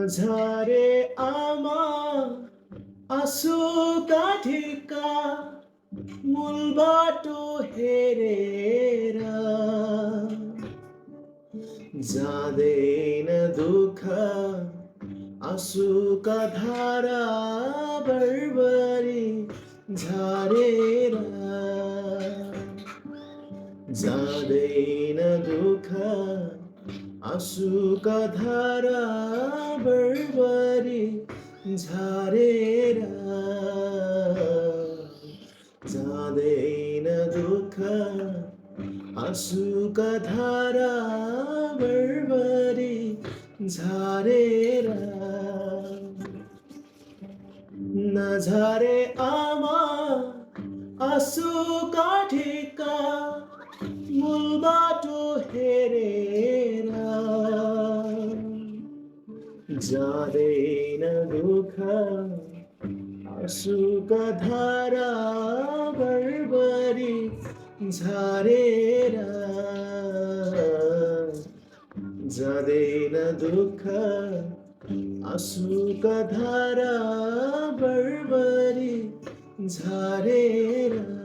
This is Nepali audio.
नझरे आमा आँसुका ढिका मूल बाटो हेरेर जाँदैन दुःख आँसुका धारा बर्बरी झारेर जाँदैन दुःख आँसुका धारा बर्बरी झारेर जाँदैन दुःख आँसुका धारा बर्बरी झारेर नझरे आमा आँसुका ढिका मूल बाटो हेरेर जाँदैन दुःख आँसुका धारा बर्बरी झारेर जाँदैन दुःख आँसुका धारा बर्बरी झारेर